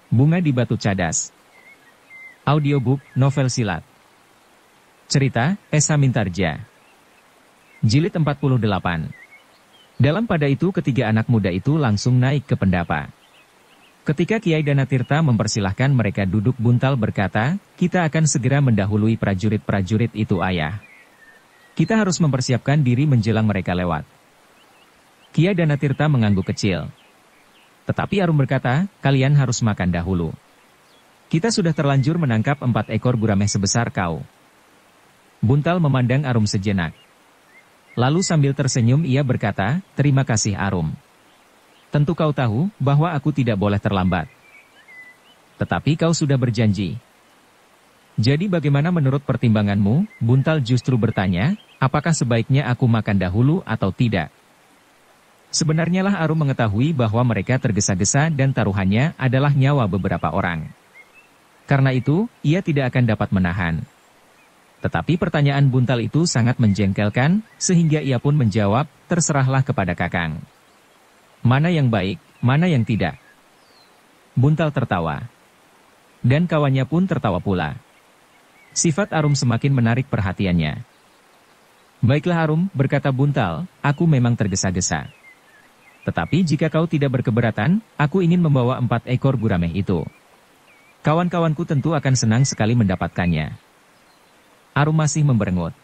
Bunga di Batu Cadas. Audiobook, novel silat. Cerita, Esa Mintarja. Jilid 48. Dalam pada itu ketiga anak muda itu langsung naik ke pendapa. Ketika Kiai Danatirta mempersilahkan mereka duduk, Buntal berkata, "Kita akan segera mendahului prajurit-prajurit itu, Ayah. Kita harus mempersiapkan diri menjelang mereka lewat." Kiai Danatirta mengangguk kecil. Tetapi Arum berkata, "Kalian harus makan dahulu. Kita sudah terlanjur menangkap 4 ekor gurame sebesar kau." Buntal memandang Arum sejenak. Lalu sambil tersenyum ia berkata, "Terima kasih Arum. Tentu kau tahu bahwa aku tidak boleh terlambat. Tetapi kau sudah berjanji. Jadi bagaimana menurut pertimbanganmu?" Buntal justru bertanya, "Apakah sebaiknya aku makan dahulu atau tidak?" Sebenarnya lah Arum mengetahui bahwa mereka tergesa-gesa dan taruhannya adalah nyawa beberapa orang. Karena itu, ia tidak akan dapat menahan. Tetapi pertanyaan Buntal itu sangat menjengkelkan, sehingga ia pun menjawab, "Terserahlah kepada Kakang. Mana yang baik, mana yang tidak." Buntal tertawa. Dan kawannya pun tertawa pula. Sifat Arum semakin menarik perhatiannya. "Baiklah Arum," berkata Buntal, "aku memang tergesa-gesa. Tetapi jika kau tidak berkeberatan, aku ingin membawa 4 ekor gurame itu. Kawan-kawanku tentu akan senang sekali mendapatkannya." Arum masih memberengut.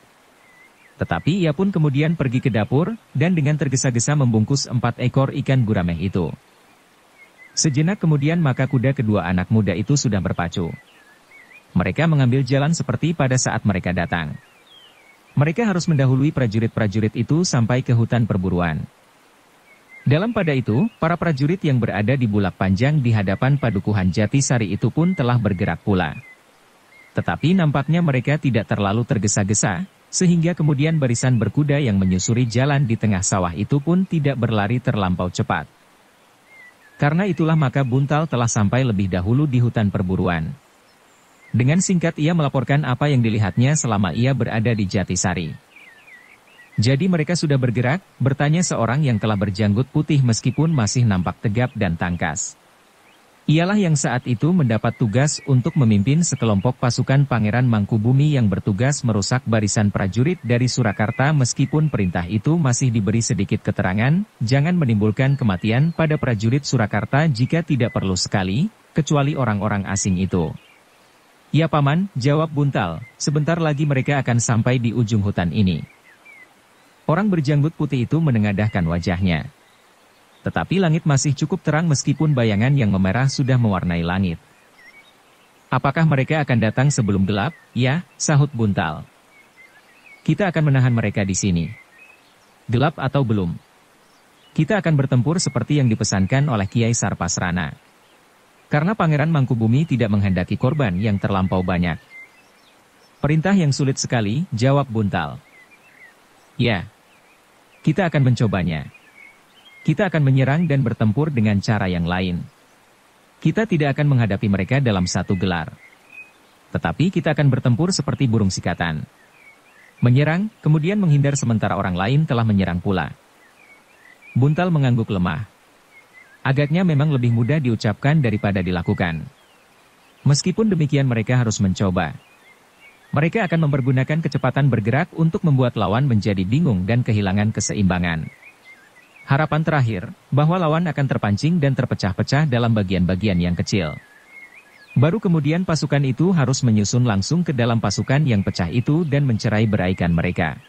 Tetapi ia pun kemudian pergi ke dapur, dan dengan tergesa-gesa membungkus 4 ekor ikan gurame itu. Sejenak kemudian maka kuda kedua anak muda itu sudah berpacu. Mereka mengambil jalan seperti pada saat mereka datang. Mereka harus mendahului prajurit-prajurit itu sampai ke hutan perburuan. Dalam pada itu, para prajurit yang berada di bulak panjang di hadapan padukuhan Jatisari itu pun telah bergerak pula. Tetapi nampaknya mereka tidak terlalu tergesa-gesa, sehingga kemudian barisan berkuda yang menyusuri jalan di tengah sawah itu pun tidak berlari terlampau cepat. Karena itulah maka Buntal telah sampai lebih dahulu di hutan perburuan. Dengan singkat ia melaporkan apa yang dilihatnya selama ia berada di Jatisari. "Jadi mereka sudah bergerak?" bertanya seorang yang telah berjanggut putih meskipun masih nampak tegap dan tangkas. Ialah yang saat itu mendapat tugas untuk memimpin sekelompok pasukan Pangeran Mangkubumi yang bertugas merusak barisan prajurit dari Surakarta. Meskipun perintah itu masih diberi sedikit keterangan, jangan menimbulkan kematian pada prajurit Surakarta jika tidak perlu sekali, kecuali orang-orang asing itu. "Ya Paman," jawab Buntal, "sebentar lagi mereka akan sampai di ujung hutan ini." Orang berjanggut putih itu menengadahkan wajahnya. Tetapi langit masih cukup terang meskipun bayangan yang memerah sudah mewarnai langit. "Apakah mereka akan datang sebelum gelap?" "Ya," sahut Buntal. "Kita akan menahan mereka di sini. Gelap atau belum, kita akan bertempur seperti yang dipesankan oleh Kiai Sarpasrana. Karena Pangeran Mangkubumi tidak menghendaki korban yang terlampau banyak." "Perintah yang sulit sekali," jawab Buntal. "Ya, kita akan mencobanya. Kita akan menyerang dan bertempur dengan cara yang lain. Kita tidak akan menghadapi mereka dalam satu gelar. Tetapi kita akan bertempur seperti burung sikatan. Menyerang, kemudian menghindar sementara orang lain telah menyerang pula." Buntal mengangguk lemah. Agaknya memang lebih mudah diucapkan daripada dilakukan. Meskipun demikian mereka harus mencoba. Mereka akan mempergunakan kecepatan bergerak untuk membuat lawan menjadi bingung dan kehilangan keseimbangan. Harapan terakhir, bahwa lawan akan terpancing dan terpecah-pecah dalam bagian-bagian yang kecil. Baru kemudian pasukan itu harus menyusun langsung ke dalam pasukan yang pecah itu dan mencerai beraikan mereka.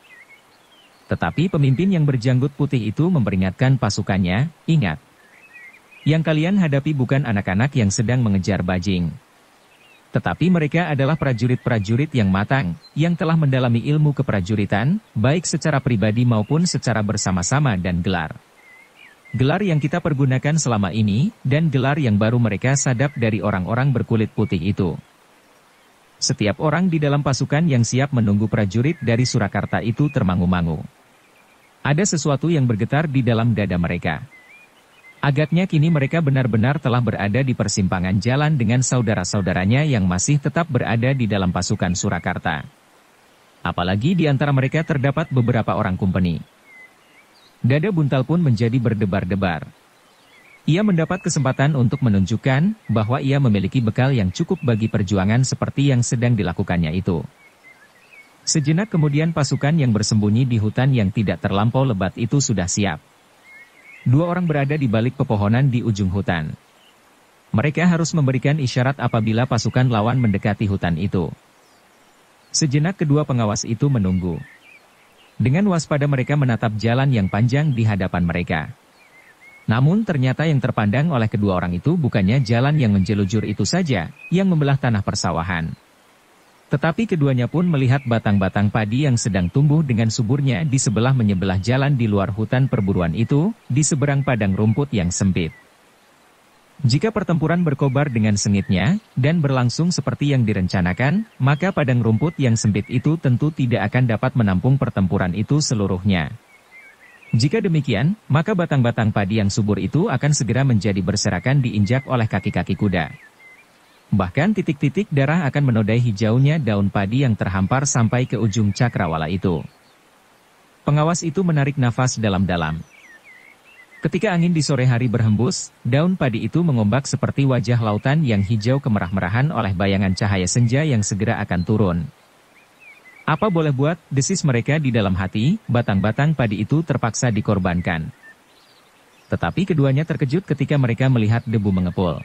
Tetapi pemimpin yang berjanggut putih itu memperingatkan pasukannya, "Ingat, yang kalian hadapi bukan anak-anak yang sedang mengejar bajing. Tetapi mereka adalah prajurit-prajurit yang matang, yang telah mendalami ilmu keprajuritan, baik secara pribadi maupun secara bersama-sama dan gelar. Gelar yang kita pergunakan selama ini, dan gelar yang baru mereka sadap dari orang-orang berkulit putih itu. Setiap orang di dalam pasukan yang siap menunggu prajurit dari Surakarta itu termangu-mangu. Ada sesuatu yang bergetar di dalam dada mereka. Agaknya kini mereka benar-benar telah berada di persimpangan jalan dengan saudara-saudaranya yang masih tetap berada di dalam pasukan Surakarta. Apalagi di antara mereka terdapat beberapa orang kumpeni." Dada Buntal pun menjadi berdebar-debar. Ia mendapat kesempatan untuk menunjukkan bahwa ia memiliki bekal yang cukup bagi perjuangan seperti yang sedang dilakukannya itu. Sejenak kemudian pasukan yang bersembunyi di hutan yang tidak terlampau lebat itu sudah siap. Dua orang berada di balik pepohonan di ujung hutan. Mereka harus memberikan isyarat apabila pasukan lawan mendekati hutan itu. Sejenak kedua pengawas itu menunggu. Dengan waspada mereka menatap jalan yang panjang di hadapan mereka. Namun ternyata yang terpandang oleh kedua orang itu bukannya jalan yang menjelujur itu saja, yang membelah tanah persawahan. Tetapi keduanya pun melihat batang-batang padi yang sedang tumbuh dengan suburnya di sebelah menyebelah jalan di luar hutan perburuan itu, di seberang padang rumput yang sempit. Jika pertempuran berkobar dengan sengitnya, dan berlangsung seperti yang direncanakan, maka padang rumput yang sempit itu tentu tidak akan dapat menampung pertempuran itu seluruhnya. Jika demikian, maka batang-batang padi yang subur itu akan segera menjadi berserakan diinjak oleh kaki-kaki kuda. Bahkan titik-titik darah akan menodai hijaunya daun padi yang terhampar sampai ke ujung cakrawala itu. Pengawas itu menarik nafas dalam-dalam. Ketika angin di sore hari berhembus, daun padi itu mengombak seperti wajah lautan yang hijau kemerah-merahan oleh bayangan cahaya senja yang segera akan turun. Apa boleh buat, desis mereka di dalam hati, batang-batang padi itu terpaksa dikorbankan. Tetapi keduanya terkejut ketika mereka melihat debu mengepul.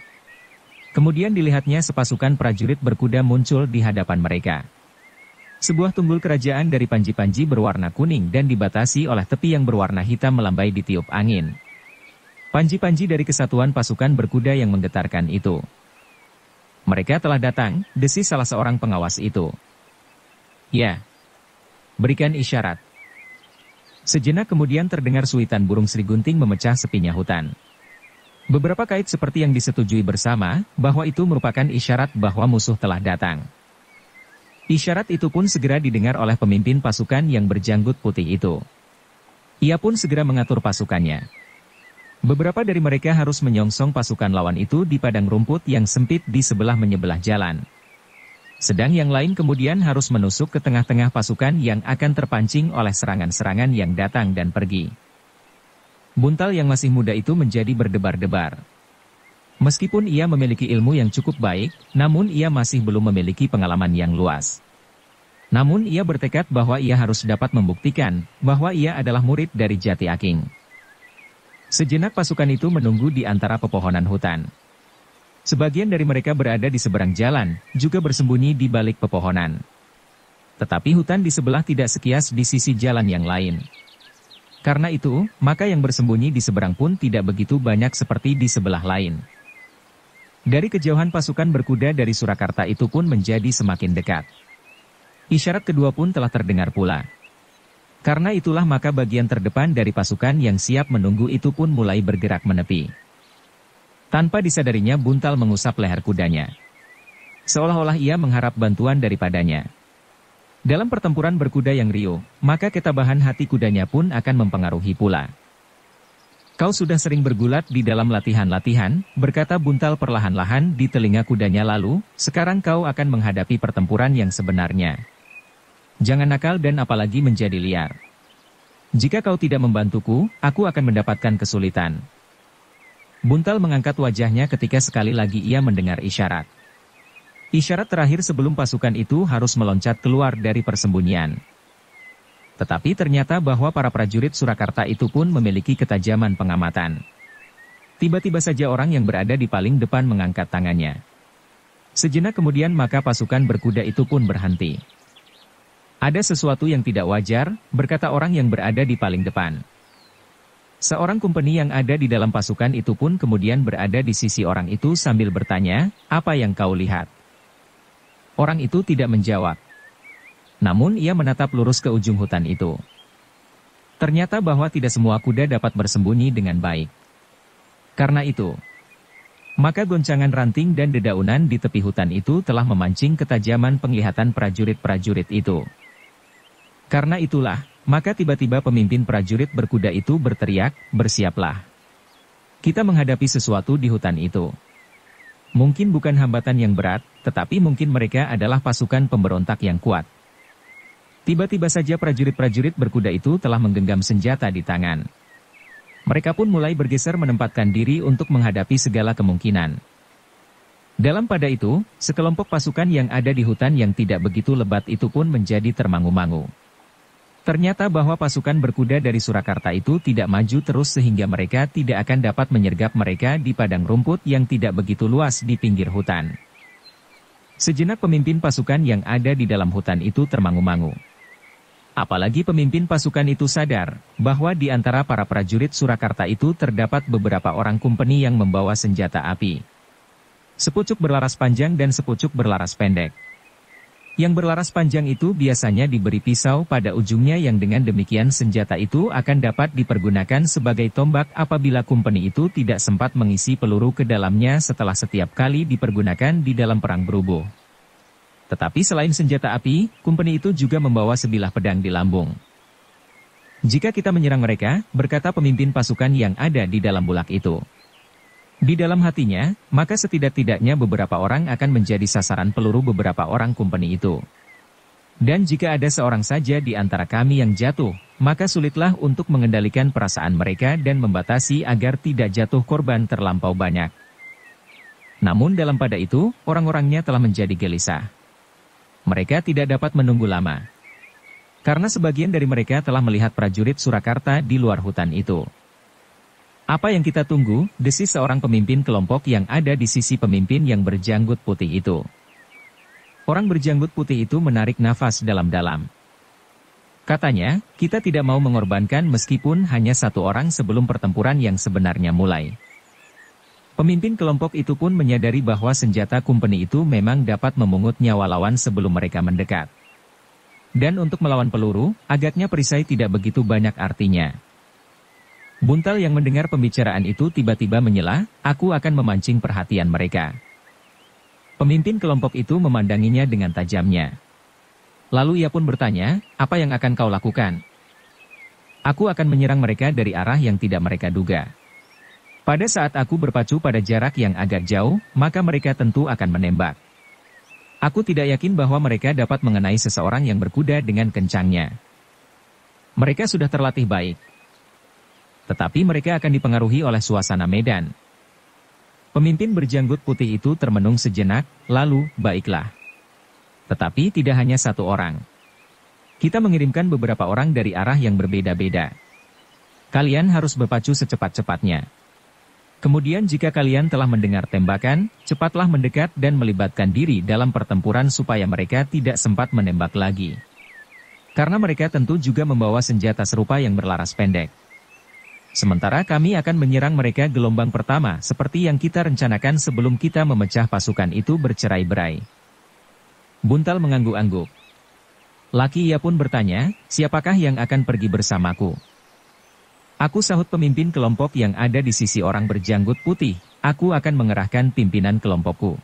Kemudian dilihatnya sepasukan prajurit berkuda muncul di hadapan mereka. Sebuah tunggul kerajaan dari panji-panji berwarna kuning dan dibatasi oleh tepi yang berwarna hitam melambai ditiup angin. Panji-panji dari kesatuan pasukan berkuda yang menggetarkan itu. Mereka telah datang, desis salah seorang pengawas itu. Ya. Berikan isyarat. Sejenak kemudian terdengar suitan burung serigunting memecah sepinya hutan. Beberapa kait seperti yang disetujui bersama, bahwa itu merupakan isyarat bahwa musuh telah datang. Isyarat itu pun segera didengar oleh pemimpin pasukan yang berjanggut putih itu. Ia pun segera mengatur pasukannya. Beberapa dari mereka harus menyongsong pasukan lawan itu di padang rumput yang sempit di sebelah menyebelah jalan. Sedang yang lain kemudian harus menusuk ke tengah-tengah pasukan yang akan terpancing oleh serangan-serangan yang datang dan pergi. Buntal yang masih muda itu menjadi berdebar-debar. Meskipun ia memiliki ilmu yang cukup baik, namun ia masih belum memiliki pengalaman yang luas. Namun ia bertekad bahwa ia harus dapat membuktikan bahwa ia adalah murid dari Jati Aking. Sejenak pasukan itu menunggu di antara pepohonan hutan. Sebagian dari mereka berada di seberang jalan, juga bersembunyi di balik pepohonan. Tetapi hutan di sebelah tidak sekias di sisi jalan yang lain. Karena itu, maka yang bersembunyi di seberang pun tidak begitu banyak seperti di sebelah lain. Dari kejauhan pasukan berkuda dari Surakarta itu pun menjadi semakin dekat. Isyarat kedua pun telah terdengar pula. Karena itulah maka bagian terdepan dari pasukan yang siap menunggu itu pun mulai bergerak menepi. Tanpa disadarinya Buntal mengusap leher kudanya. Seolah-olah ia mengharap bantuan daripadanya. Dalam pertempuran berkuda yang riuh, maka ketabahan hati kudanya pun akan mempengaruhi pula. Kau sudah sering bergulat di dalam latihan-latihan, berkata Buntal perlahan-lahan di telinga kudanya lalu, sekarang kau akan menghadapi pertempuran yang sebenarnya. Jangan nakal dan apalagi menjadi liar. Jika kau tidak membantuku, aku akan mendapatkan kesulitan. Buntal mengangkat wajahnya ketika sekali lagi ia mendengar isyarat. Isyarat terakhir sebelum pasukan itu harus meloncat keluar dari persembunyian. Tetapi ternyata bahwa para prajurit Surakarta itu pun memiliki ketajaman pengamatan. Tiba-tiba saja orang yang berada di paling depan mengangkat tangannya. Sejenak kemudian maka pasukan berkuda itu pun berhenti. Ada sesuatu yang tidak wajar, berkata orang yang berada di paling depan. Seorang kumpeni yang ada di dalam pasukan itu pun kemudian berada di sisi orang itu sambil bertanya, apa yang kau lihat? Orang itu tidak menjawab. Namun ia menatap lurus ke ujung hutan itu. Ternyata bahwa tidak semua kuda dapat bersembunyi dengan baik. Karena itu, maka goncangan ranting dan dedaunan di tepi hutan itu telah memancing ketajaman penglihatan prajurit-prajurit itu. Karena itulah, maka tiba-tiba pemimpin prajurit berkuda itu berteriak, bersiaplah. Kita menghadapi sesuatu di hutan itu. Mungkin bukan hambatan yang berat, tetapi mungkin mereka adalah pasukan pemberontak yang kuat. Tiba-tiba saja prajurit-prajurit berkuda itu telah menggenggam senjata di tangan. Mereka pun mulai bergeser menempatkan diri untuk menghadapi segala kemungkinan. Dalam pada itu, sekelompok pasukan yang ada di hutan yang tidak begitu lebat itu pun menjadi termangu-mangu. Ternyata bahwa pasukan berkuda dari Surakarta itu tidak maju terus sehingga mereka tidak akan dapat menyergap mereka di padang rumput yang tidak begitu luas di pinggir hutan. Sejenak pemimpin pasukan yang ada di dalam hutan itu termangu-mangu. Apalagi pemimpin pasukan itu sadar bahwa di antara para prajurit Surakarta itu terdapat beberapa orang kumpeni yang membawa senjata api. Sepucuk berlaras panjang dan sepucuk berlaras pendek. Yang berlaras panjang itu biasanya diberi pisau pada ujungnya yang dengan demikian senjata itu akan dapat dipergunakan sebagai tombak apabila kumpeni itu tidak sempat mengisi peluru ke dalamnya setelah setiap kali dipergunakan di dalam perang berubuh. Tetapi selain senjata api, kumpeni itu juga membawa sebilah pedang di lambung. Jika kita menyerang mereka, berkata pemimpin pasukan yang ada di dalam bulak itu. Di dalam hatinya, maka setidak-tidaknya beberapa orang akan menjadi sasaran peluru beberapa orang kumpeni itu. Dan jika ada seorang saja di antara kami yang jatuh, maka sulitlah untuk mengendalikan perasaan mereka dan membatasi agar tidak jatuh korban terlampau banyak. Namun dalam pada itu, orang-orangnya telah menjadi gelisah. Mereka tidak dapat menunggu lama. Karena sebagian dari mereka telah melihat prajurit Surakarta di luar hutan itu. Apa yang kita tunggu, desis seorang pemimpin kelompok yang ada di sisi pemimpin yang berjanggut putih itu. Orang berjanggut putih itu menarik nafas dalam-dalam. Katanya, kita tidak mau mengorbankan meskipun hanya satu orang sebelum pertempuran yang sebenarnya mulai. Pemimpin kelompok itu pun menyadari bahwa senjata kumpeni itu memang dapat memungut nyawa lawan sebelum mereka mendekat. Dan untuk melawan peluru, agaknya perisai tidak begitu banyak artinya. Buntal yang mendengar pembicaraan itu tiba-tiba menyela, aku akan memancing perhatian mereka. Pemimpin kelompok itu memandanginya dengan tajamnya. Lalu ia pun bertanya, apa yang akan kau lakukan? Aku akan menyerang mereka dari arah yang tidak mereka duga. Pada saat aku berpacu pada jarak yang agak jauh, maka mereka tentu akan menembak. Aku tidak yakin bahwa mereka dapat mengenai seseorang yang berkuda dengan kencangnya. Mereka sudah terlatih baik. Tetapi mereka akan dipengaruhi oleh suasana medan. Pemimpin berjanggut putih itu termenung sejenak, lalu, baiklah. Tetapi tidak hanya satu orang. Kita mengirimkan beberapa orang dari arah yang berbeda-beda. Kalian harus berpacu secepat-cepatnya. Kemudian jika kalian telah mendengar tembakan, cepatlah mendekat dan melibatkan diri dalam pertempuran supaya mereka tidak sempat menembak lagi. Karena mereka tentu juga membawa senjata serupa yang berlaras pendek. Sementara kami akan menyerang mereka gelombang pertama seperti yang kita rencanakan sebelum kita memecah pasukan itu bercerai-berai. Buntal mengangguk-angguk. Laki ia pun bertanya, siapakah yang akan pergi bersamaku? Aku, sahut pemimpin kelompok yang ada di sisi orang berjanggut putih, aku akan mengerahkan pimpinan kelompokku.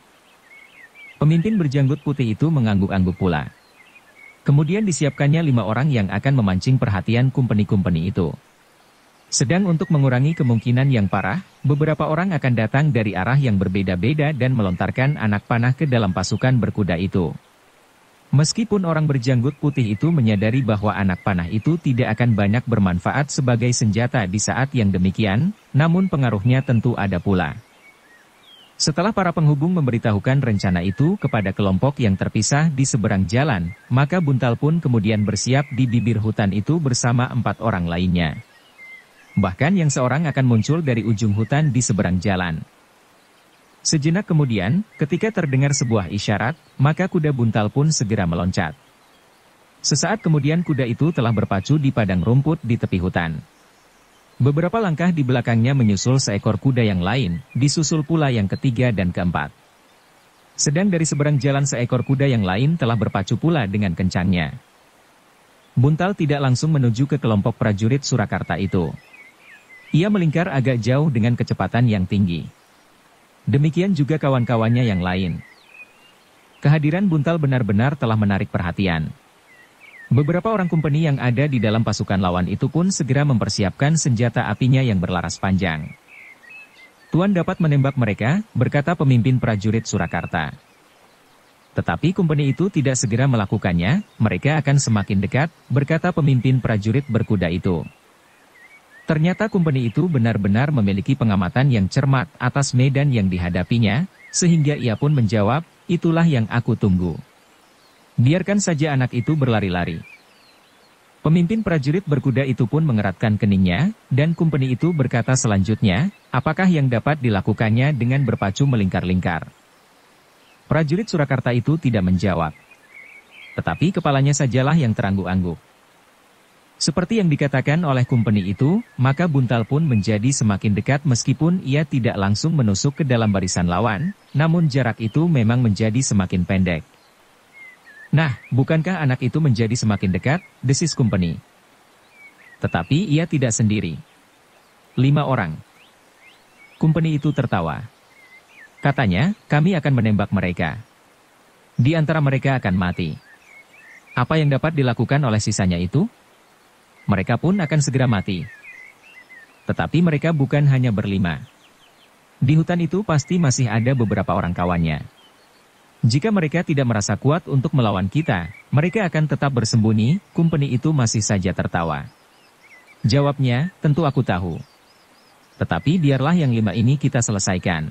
Pemimpin berjanggut putih itu mengangguk-angguk pula. Kemudian disiapkannya 5 orang yang akan memancing perhatian kumpeni-kumpeni itu. Sedang untuk mengurangi kemungkinan yang parah, beberapa orang akan datang dari arah yang berbeda-beda dan melontarkan anak panah ke dalam pasukan berkuda itu. Meskipun orang berjanggut putih itu menyadari bahwa anak panah itu tidak akan banyak bermanfaat sebagai senjata di saat yang demikian, namun pengaruhnya tentu ada pula. Setelah para penghubung memberitahukan rencana itu kepada kelompok yang terpisah di seberang jalan, maka Buntal pun kemudian bersiap di bibir hutan itu bersama 4 orang lainnya. Bahkan yang seorang akan muncul dari ujung hutan di seberang jalan. Sejenak kemudian, ketika terdengar sebuah isyarat, maka kuda Buntal pun segera meloncat. Sesaat kemudian kuda itu telah berpacu di padang rumput di tepi hutan. Beberapa langkah di belakangnya menyusul seekor kuda yang lain, disusul pula yang ketiga dan keempat. Sedang dari seberang jalan seekor kuda yang lain telah berpacu pula dengan kencangnya. Buntal tidak langsung menuju ke kelompok prajurit Surakarta itu. Ia melingkar agak jauh dengan kecepatan yang tinggi. Demikian juga kawan-kawannya yang lain. Kehadiran Buntal benar-benar telah menarik perhatian. Beberapa orang kumpeni yang ada di dalam pasukan lawan itu pun segera mempersiapkan senjata apinya yang berlaras panjang. Tuan dapat menembak mereka, berkata pemimpin prajurit Surakarta. Tetapi kumpeni itu tidak segera melakukannya, mereka akan semakin dekat, berkata pemimpin prajurit berkuda itu. Ternyata kumpeni itu benar-benar memiliki pengamatan yang cermat atas medan yang dihadapinya, sehingga ia pun menjawab, itulah yang aku tunggu. Biarkan saja anak itu berlari-lari. Pemimpin prajurit berkuda itu pun mengeratkan keningnya, dan kumpeni itu berkata selanjutnya, apakah yang dapat dilakukannya dengan berpacu melingkar-lingkar? Prajurit Surakarta itu tidak menjawab. Tetapi kepalanya sajalah yang terangguk-angguk. Seperti yang dikatakan oleh kumpeni itu, maka Buntal pun menjadi semakin dekat meskipun ia tidak langsung menusuk ke dalam barisan lawan, namun jarak itu memang menjadi semakin pendek. Nah, bukankah anak itu menjadi semakin dekat, desis kumpeni. Tetapi ia tidak sendiri. 5 orang. Kumpeni itu tertawa. Katanya, kami akan menembak mereka. Di antara mereka akan mati. Apa yang dapat dilakukan oleh sisanya itu? Mereka pun akan segera mati. Tetapi mereka bukan hanya berlima. Di hutan itu pasti masih ada beberapa orang kawannya. Jika mereka tidak merasa kuat untuk melawan kita, mereka akan tetap bersembunyi. Kumpeni itu masih saja tertawa. Jawabnya, tentu aku tahu. Tetapi biarlah yang 5 ini kita selesaikan.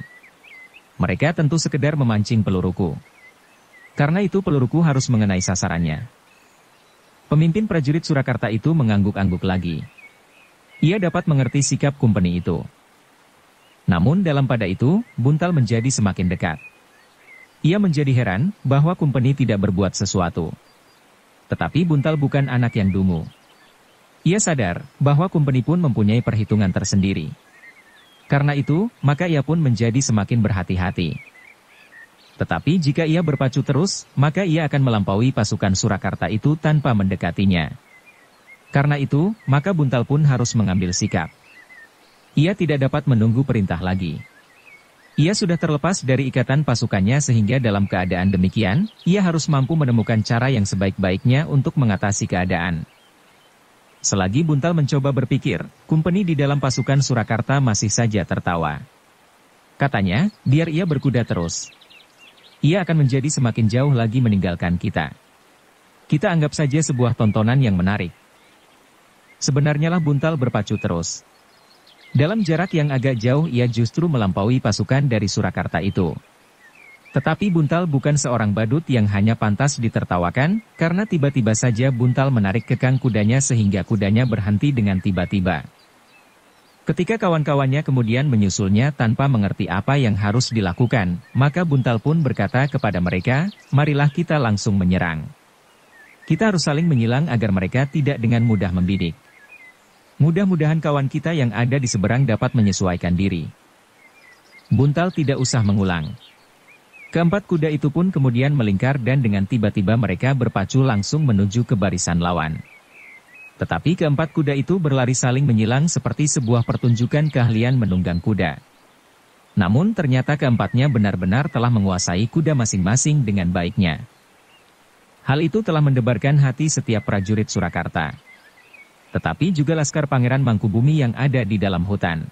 Mereka tentu sekedar memancing peluruku. Karena itu peluruku harus mengenai sasarannya. Pemimpin prajurit Surakarta itu mengangguk-angguk lagi. Ia dapat mengerti sikap kumpeni itu. Namun dalam pada itu, Buntal menjadi semakin dekat. Ia menjadi heran bahwa kumpeni tidak berbuat sesuatu. Tetapi Buntal bukan anak yang dungu. Ia sadar bahwa kumpeni pun mempunyai perhitungan tersendiri. Karena itu, maka ia pun menjadi semakin berhati-hati. Tetapi jika ia berpacu terus, maka ia akan melampaui pasukan Surakarta itu tanpa mendekatinya. Karena itu, maka Buntal pun harus mengambil sikap. Ia tidak dapat menunggu perintah lagi. Ia sudah terlepas dari ikatan pasukannya sehingga dalam keadaan demikian, ia harus mampu menemukan cara yang sebaik-baiknya untuk mengatasi keadaan. Selagi Buntal mencoba berpikir, kumpeni di dalam pasukan Surakarta masih saja tertawa. Katanya, biar ia berkuda terus. Ia akan menjadi semakin jauh lagi meninggalkan kita. Kita anggap saja sebuah tontonan yang menarik. Sebenarnya lah Buntal berpacu terus. Dalam jarak yang agak jauh ia justru melampaui pasukan dari Surakarta itu. Tetapi Buntal bukan seorang badut yang hanya pantas ditertawakan, karena tiba-tiba saja Buntal menarik kekang kudanya sehingga kudanya berhenti dengan tiba-tiba. Ketika kawan-kawannya kemudian menyusulnya tanpa mengerti apa yang harus dilakukan, maka Buntal pun berkata kepada mereka, marilah kita langsung menyerang. Kita harus saling menyilang agar mereka tidak dengan mudah membidik. Mudah-mudahan kawan kita yang ada di seberang dapat menyesuaikan diri. Buntal tidak usah mengulang. Keempat kuda itu pun kemudian melingkar dan dengan tiba-tiba mereka berpacu langsung menuju ke barisan lawan. Tetapi keempat kuda itu berlari saling menyilang seperti sebuah pertunjukan keahlian menunggang kuda. Namun ternyata keempatnya benar-benar telah menguasai kuda masing-masing dengan baiknya. Hal itu telah mendebarkan hati setiap prajurit Surakarta. Tetapi juga laskar Pangeran Mangkubumi yang ada di dalam hutan.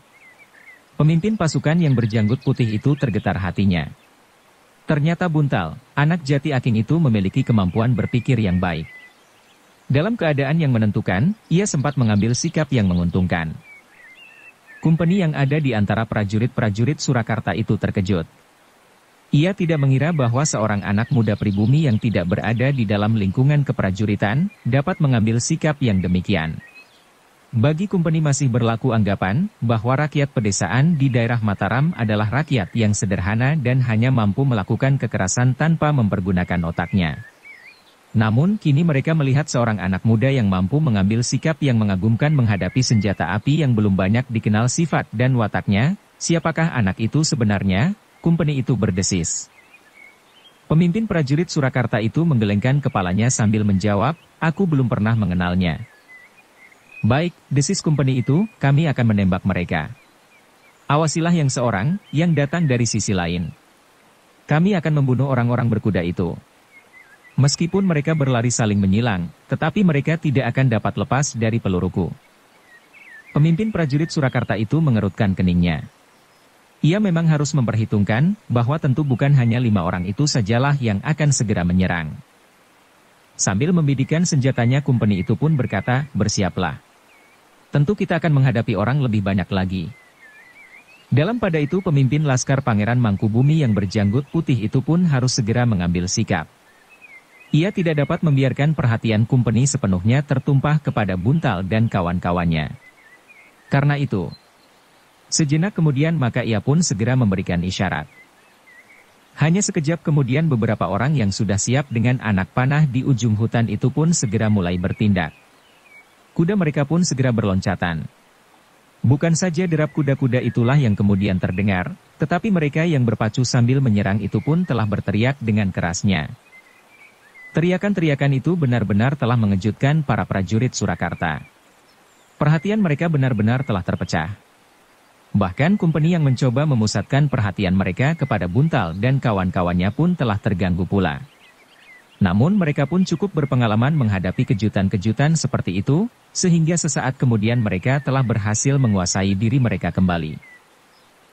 Pemimpin pasukan yang berjanggut putih itu tergetar hatinya. Ternyata Buntal, anak jati aking itu memiliki kemampuan berpikir yang baik. Dalam keadaan yang menentukan, ia sempat mengambil sikap yang menguntungkan. Kumpeni yang ada di antara prajurit-prajurit Surakarta itu terkejut. Ia tidak mengira bahwa seorang anak muda pribumi yang tidak berada di dalam lingkungan keprajuritan, dapat mengambil sikap yang demikian. Bagi kumpeni masih berlaku anggapan, bahwa rakyat pedesaan di daerah Mataram adalah rakyat yang sederhana dan hanya mampu melakukan kekerasan tanpa mempergunakan otaknya. Namun, kini mereka melihat seorang anak muda yang mampu mengambil sikap yang mengagumkan menghadapi senjata api yang belum banyak dikenal sifat dan wataknya. Siapakah anak itu sebenarnya? Kumpeni itu berdesis. Pemimpin prajurit Surakarta itu menggelengkan kepalanya sambil menjawab, aku belum pernah mengenalnya. Baik, desis kumpeni itu, kami akan menembak mereka. Awasilah yang seorang, yang datang dari sisi lain. Kami akan membunuh orang-orang berkuda itu. Meskipun mereka berlari saling menyilang, tetapi mereka tidak akan dapat lepas dari peluruku. Pemimpin prajurit Surakarta itu mengerutkan keningnya. Ia memang harus memperhitungkan, bahwa tentu bukan hanya 5 orang itu sajalah yang akan segera menyerang. Sambil membidikkan senjatanya kumpeni itu pun berkata, bersiaplah. tentu kita akan menghadapi orang lebih banyak lagi. Dalam pada itu pemimpin Laskar Pangeran Mangkubumi yang berjanggut putih itu pun harus segera mengambil sikap. Ia tidak dapat membiarkan perhatian kumpeni sepenuhnya tertumpah kepada Buntal dan kawan-kawannya. Karena itu, sejenak kemudian maka ia pun segera memberikan isyarat. Hanya sekejap kemudian beberapa orang yang sudah siap dengan anak panah di ujung hutan itu pun segera mulai bertindak. Kuda mereka pun segera berloncatan. Bukan saja derap kuda-kuda itulah yang kemudian terdengar, tetapi mereka yang berpacu sambil menyerang itu pun telah berteriak dengan kerasnya. Teriakan-teriakan itu benar-benar telah mengejutkan para prajurit Surakarta. Perhatian mereka benar-benar telah terpecah. Bahkan kumpeni yang mencoba memusatkan perhatian mereka kepada Buntal dan kawan-kawannya pun telah terganggu pula. Namun mereka pun cukup berpengalaman menghadapi kejutan-kejutan seperti itu, sehingga sesaat kemudian mereka telah berhasil menguasai diri mereka kembali.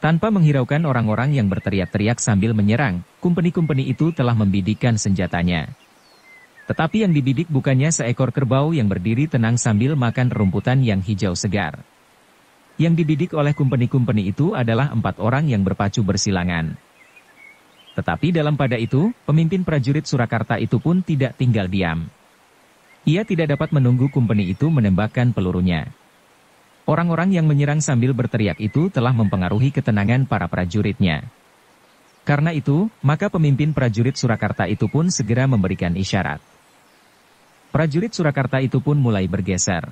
Tanpa menghiraukan orang-orang yang berteriak-teriak sambil menyerang, kumpeni-kumpeni itu telah membidikkan senjatanya. Tetapi yang dibidik bukannya seekor kerbau yang berdiri tenang sambil makan rumputan yang hijau segar. Yang dibidik oleh kumpeni-kumpeni itu adalah 4 orang yang berpacu bersilangan. Tetapi dalam pada itu, pemimpin prajurit Surakarta itu pun tidak tinggal diam. Ia tidak dapat menunggu kumpeni itu menembakkan pelurunya. Orang-orang yang menyerang sambil berteriak itu telah mempengaruhi ketenangan para prajuritnya. Karena itu, maka pemimpin prajurit Surakarta itu pun segera memberikan isyarat. Prajurit Surakarta itu pun mulai bergeser.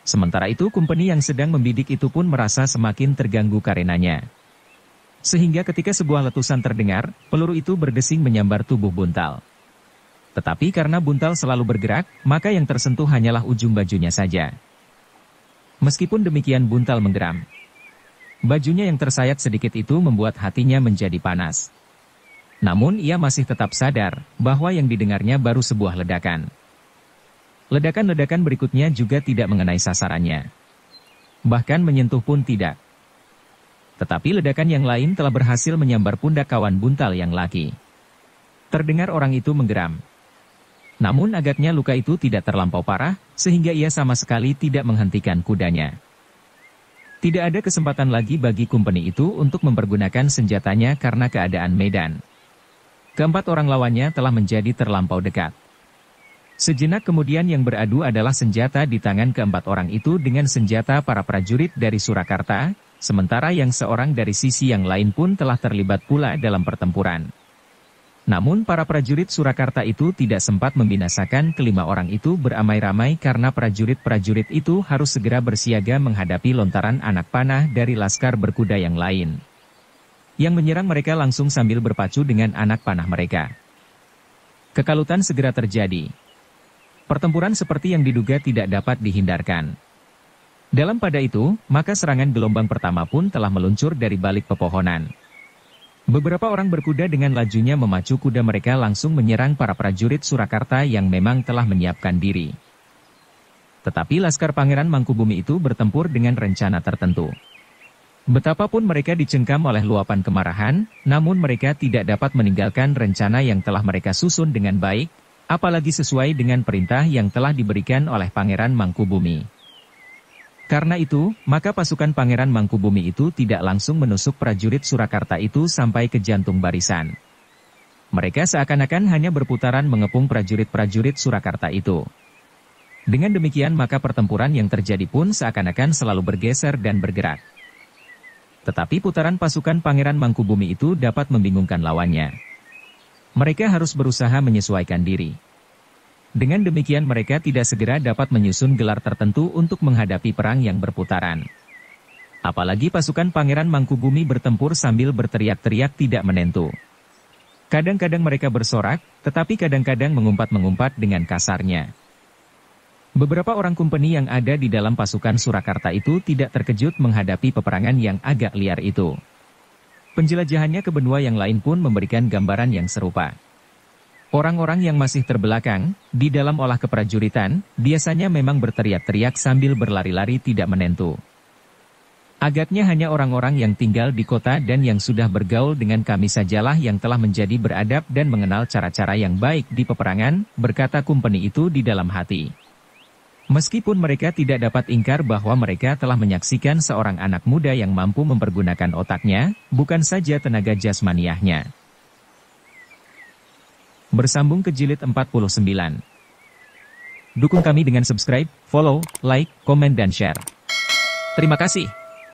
Sementara itu kumpeni yang sedang membidik itu pun merasa semakin terganggu karenanya. Sehingga ketika sebuah letusan terdengar, peluru itu berdesing menyambar tubuh Buntal. Tetapi karena Buntal selalu bergerak, maka yang tersentuh hanyalah ujung bajunya saja. Meskipun demikian Buntal menggeram. Bajunya yang tersayat sedikit itu membuat hatinya menjadi panas. Namun ia masih tetap sadar bahwa yang didengarnya baru sebuah ledakan. Ledakan-ledakan berikutnya juga tidak mengenai sasarannya. Bahkan menyentuh pun tidak. Tetapi ledakan yang lain telah berhasil menyambar pundak kawan Buntal yang laki. Terdengar orang itu menggeram. Namun agaknya luka itu tidak terlampau parah, sehingga ia sama sekali tidak menghentikan kudanya. Tidak ada kesempatan lagi bagi kumpeni itu untuk mempergunakan senjatanya karena keadaan medan. Keempat orang lawannya telah menjadi terlampau dekat. Sejenak kemudian yang beradu adalah senjata di tangan keempat orang itu dengan senjata para prajurit dari Surakarta, sementara yang seorang dari sisi yang lain pun telah terlibat pula dalam pertempuran. Namun para prajurit Surakarta itu tidak sempat membinasakan kelima orang itu beramai-ramai karena prajurit-prajurit itu harus segera bersiaga menghadapi lontaran anak panah dari laskar berkuda yang lain. Yang menyerang mereka langsung sambil berpacu dengan anak panah mereka. Kekalutan segera terjadi. Pertempuran seperti yang diduga tidak dapat dihindarkan. Dalam pada itu, maka serangan gelombang pertama pun telah meluncur dari balik pepohonan. Beberapa orang berkuda dengan lajunya memacu kuda mereka langsung menyerang para prajurit Surakarta yang memang telah menyiapkan diri. Tetapi Laskar Pangeran Mangkubumi itu bertempur dengan rencana tertentu. Betapapun mereka dicengkam oleh luapan kemarahan, namun mereka tidak dapat meninggalkan rencana yang telah mereka susun dengan baik, apalagi sesuai dengan perintah yang telah diberikan oleh Pangeran Mangkubumi. Karena itu, maka pasukan Pangeran Mangkubumi itu tidak langsung menusuk prajurit Surakarta itu sampai ke jantung barisan. Mereka seakan-akan hanya berputaran mengepung prajurit-prajurit Surakarta itu. Dengan demikian maka pertempuran yang terjadi pun seakan-akan selalu bergeser dan bergerak. Tetapi putaran pasukan Pangeran Mangkubumi itu dapat membingungkan lawannya. Mereka harus berusaha menyesuaikan diri. Dengan demikian mereka tidak segera dapat menyusun gelar tertentu untuk menghadapi perang yang berputaran. Apalagi pasukan Pangeran Mangkubumi bertempur sambil berteriak-teriak tidak menentu. Kadang-kadang mereka bersorak, tetapi kadang-kadang mengumpat-mengumpat dengan kasarnya. Beberapa orang kumpeni yang ada di dalam pasukan Surakarta itu tidak terkejut menghadapi peperangan yang agak liar itu. Penjelajahannya ke benua yang lain pun memberikan gambaran yang serupa. Orang-orang yang masih terbelakang, di dalam olah keprajuritan, biasanya memang berteriak-teriak sambil berlari-lari tidak menentu. Agaknya hanya orang-orang yang tinggal di kota dan yang sudah bergaul dengan kami sajalah yang telah menjadi beradab dan mengenal cara-cara yang baik di peperangan, berkata kumpeni itu di dalam hati. Meskipun mereka tidak dapat ingkar bahwa mereka telah menyaksikan seorang anak muda yang mampu mempergunakan otaknya, bukan saja tenaga jasmaniahnya. Bersambung ke jilid 49. Dukung kami dengan subscribe, follow, like, komen dan share. Terima kasih.